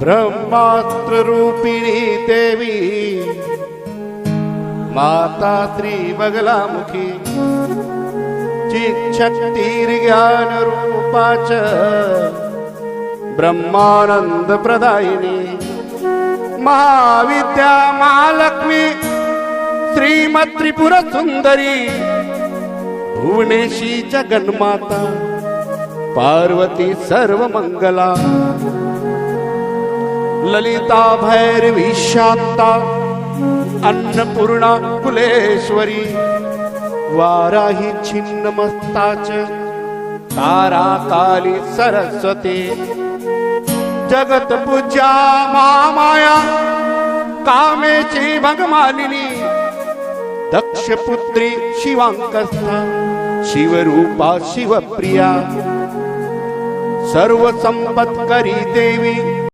ब्रह्मास्त्र रूपिणी देवी माता श्री बगलामुखी चिच्छक्तिर्ज्ञान रूपाच ब्रह्मानंद प्रदायिनी महाविद्या महालक्ष्मी श्रीमत् त्रिपुर सुंदरी भुवनेशी जगन्माता पार्वती सर्व मंगला ललिता भैरवी शांता अन्नपूर्णा कुलेश्वरी वाराही छिन्न मस्ताच तारा काली सरस्वती जगत पूजा महामाया कामेची भगमालिनी दक्ष पुत्री शिवांकस्था शिवरूपा शिवप्रिया सर्व संपत्करी देवी